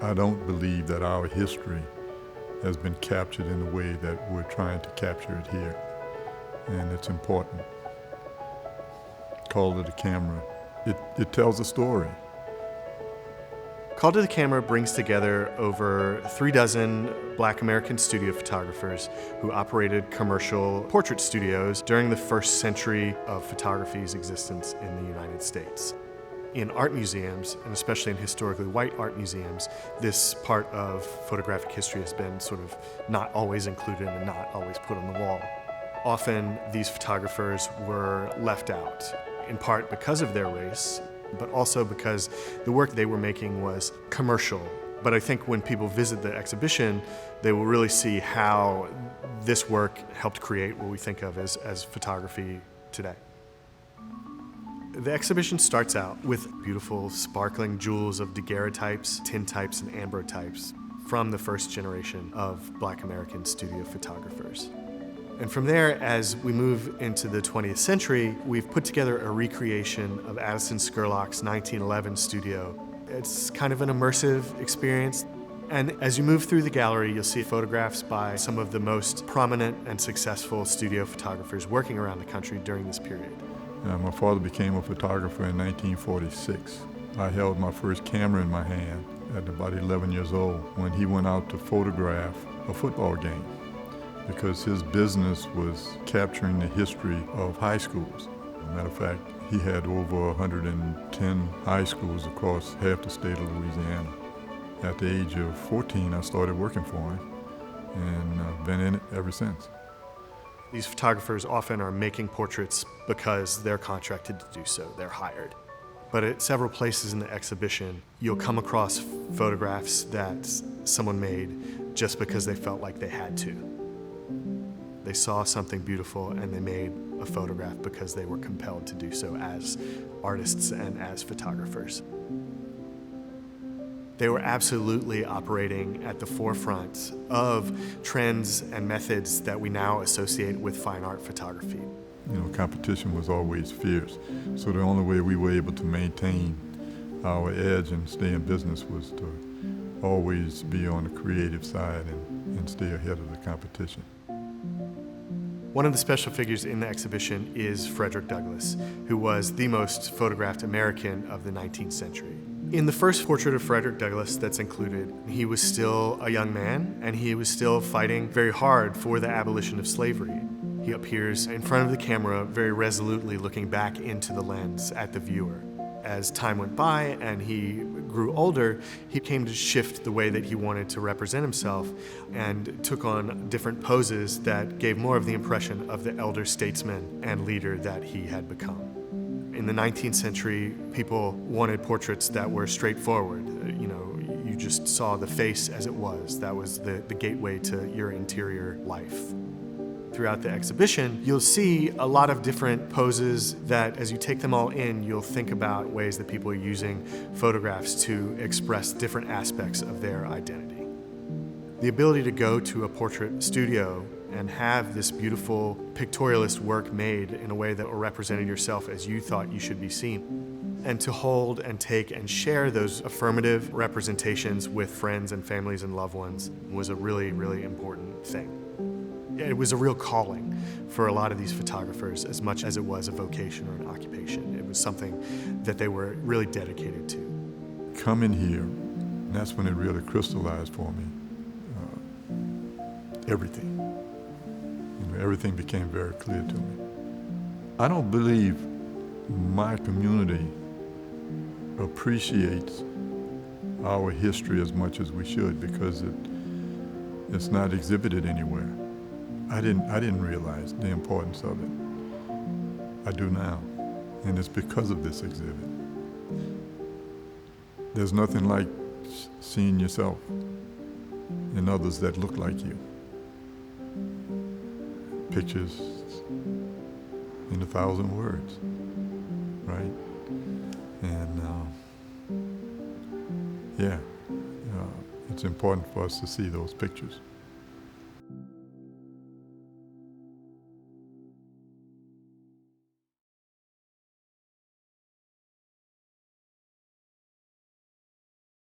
I don't believe that our history has been captured in the way that we're trying to capture it here. And it's important. Call to the Camera. It tells a story. Call to the Camera brings together over 36 Black American studio photographers who operated commercial portrait studios during the first century of photography's existence in the United States. In art museums, and especially in historically white art museums, this part of photographic history has been sort of not always included and not always put on the wall. Often these photographers were left out, in part because of their race, but also because the work they were making was commercial. But I think when people visit the exhibition, they will really see how this work helped create what we think of as photography today. The exhibition starts out with beautiful sparkling jewels of daguerreotypes, tintypes, and ambrotypes from the first generation of Black American studio photographers. And from there, as we move into the 20th century, we've put together a recreation of Addison Scurlock's 1911 studio. It's kind of an immersive experience. And as you move through the gallery, you'll see photographs by some of the most prominent and successful studio photographers working around the country during this period. My father became a photographer in 1946. I held my first camera in my hand at about 11 years old when he went out to photograph a football game, because his business was capturing the history of high schools. As a matter of fact, he had over 110 high schools across half the state of Louisiana. At the age of 14, I started working for him, and I've been in it ever since. These photographers often are making portraits because they're contracted to do so, they're hired. But at several places in the exhibition, you'll come across photographs that someone made just because they felt like they had to. They saw something beautiful and they made a photograph because they were compelled to do so as artists and as photographers. They were absolutely operating at the forefront of trends and methods that we now associate with fine art photography. You know, competition was always fierce, so the only way we were able to maintain our edge and stay in business was to always be on the creative side and stay ahead of the competition. One of the special figures in the exhibition is Frederick Douglass, who was the most photographed American of the 19th century. In the first portrait of Frederick Douglass that's included, he was still a young man and he was still fighting very hard for the abolition of slavery. He appears in front of the camera very resolutely looking back into the lens at the viewer. As time went by and he grew older, he came to shift the way that he wanted to represent himself and took on different poses that gave more of the impression of the elder statesman and leader that he had become. In the 19th century, people wanted portraits that were straightforward. You just saw the face as it was. That was the gateway to your interior life. Throughout the exhibition, you'll see a lot of different poses that, as you take them all in, you'll think about ways that people are using photographs to express different aspects of their identity. The ability to go to a portrait studio and have this beautiful pictorialist work made in a way that represented yourself as you thought you should be seen, and to hold and take and share those affirmative representations with friends and families and loved ones was a really, really important thing. It was a real calling for a lot of these photographers as much as it was a vocation or an occupation. It was something that they were really dedicated to. Coming here, and that's when it really crystallized for me. Everything. Everything became very clear to me. I don't believe my community appreciates our history as much as we should because it's not exhibited anywhere. I didn't realize the importance of it. I do now, and it's because of this exhibit. There's nothing like seeing yourself in others that look like you. Pictures in 1,000 words, right? And it's important for us to see those pictures.